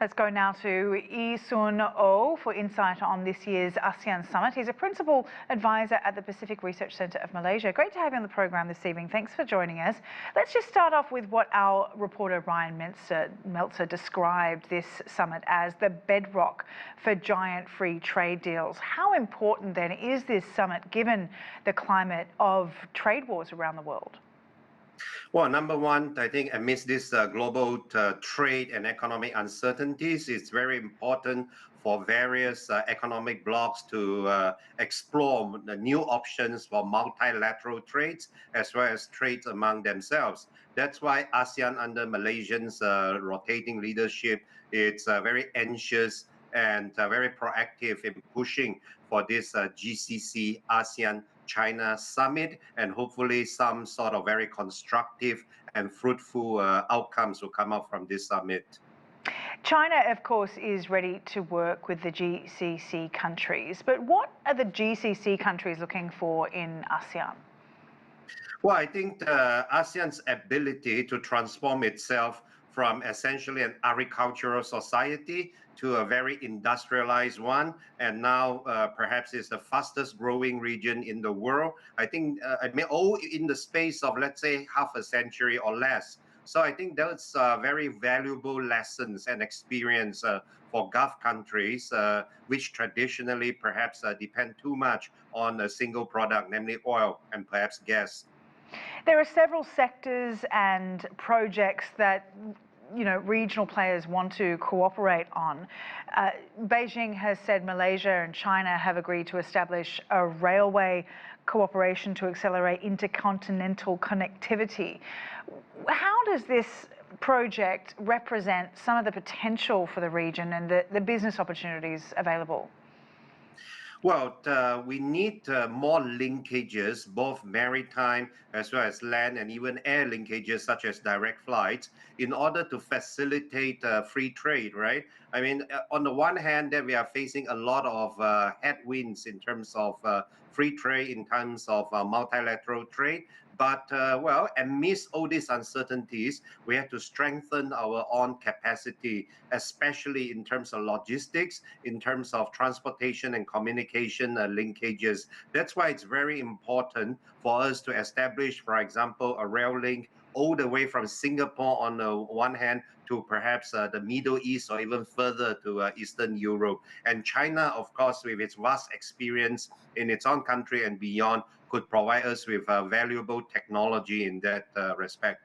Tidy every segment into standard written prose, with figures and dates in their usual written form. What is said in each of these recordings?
Let's go now to Yi-Sun Oh for insight on this year's ASEAN Summit. He's a Principal Advisor at the Pacific Research Centre of Malaysia. Great to have you on the program this evening. Thanks for joining us. Let's just start off with what our reporter Ryan Meltzer described this summit as the bedrock for giant free trade deals. How important then is this summit given the climate of trade wars around the world? Well, number one, I think amidst this global trade and economic uncertainties, it's very important for various economic blocs to explore the new options for multilateral trades as well as trades among themselves. That's why ASEAN, under Malaysians' rotating leadership, it's very anxious and very proactive in pushing for this GCC ASEAN China summit, and hopefully some sort of very constructive and fruitful outcomes will come out from this summit. China, of course, is ready to work with the GCC countries, but what are the GCC countries looking for in ASEAN? Well, I think ASEAN's ability to transform itself from essentially an agricultural society to a very industrialized one, and now perhaps it's the fastest growing region in the world. I think all in the space of, let's say, half a century or less. So I think that's very valuable lessons and experience for Gulf countries, which traditionally perhaps depend too much on a single product, namely oil and perhaps gas. There are several sectors and projects that regional players want to cooperate on. Beijing has said Malaysia and China have agreed to establish a railway cooperation to accelerate intercontinental connectivity. How does this project represent some of the potential for the region and the business opportunities available? Well, we need more linkages, both maritime as well as land and even air linkages, such as direct flights, in order to facilitate free trade, right? I mean, on the one hand, that we are facing a lot of headwinds in terms of free trade, in terms of multilateral trade. But, well, amidst all these uncertainties, we have to strengthen our own capacity, especially in terms of logistics, in terms of transportation and communication linkages. That's why it's very important for us to establish, for example, a rail link all the way from Singapore on the one hand to perhaps the Middle East or even further to Eastern Europe. And China, of course, with its vast experience in its own country and beyond, could provide us with valuable technology in that respect.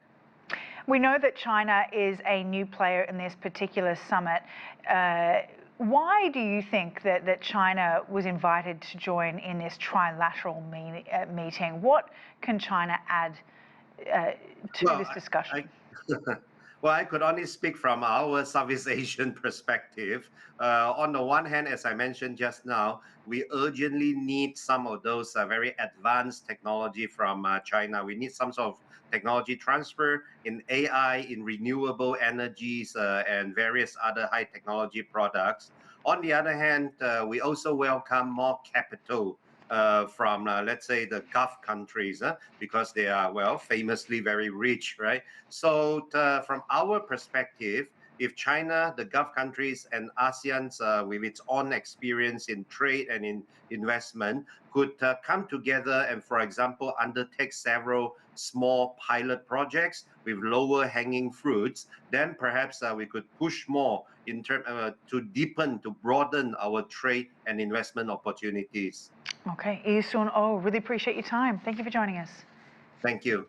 We know that China is a new player in this particular summit. Why do you think that China was invited to join in this trilateral meeting? What can China add to this discussion? Well, I could only speak from our Southeast Asian perspective. On the one hand, as I mentioned just now, we urgently need some of those very advanced technology from China. We need some sort of technology transfer in AI, in renewable energies, and various other high technology products. On the other hand, we also welcome more capital from, let's say, the Gulf countries, because they are, well, famously very rich, right? So from our perspective, if China, the Gulf countries, and ASEAN's with its own experience in trade and in investment could come together and, for example, undertake several small pilot projects with lower hanging fruits, then perhaps we could push more in to deepen, to broaden our trade and investment opportunities. Okay, Yi-Sun Oh, really appreciate your time. Thank you for joining us. Thank you.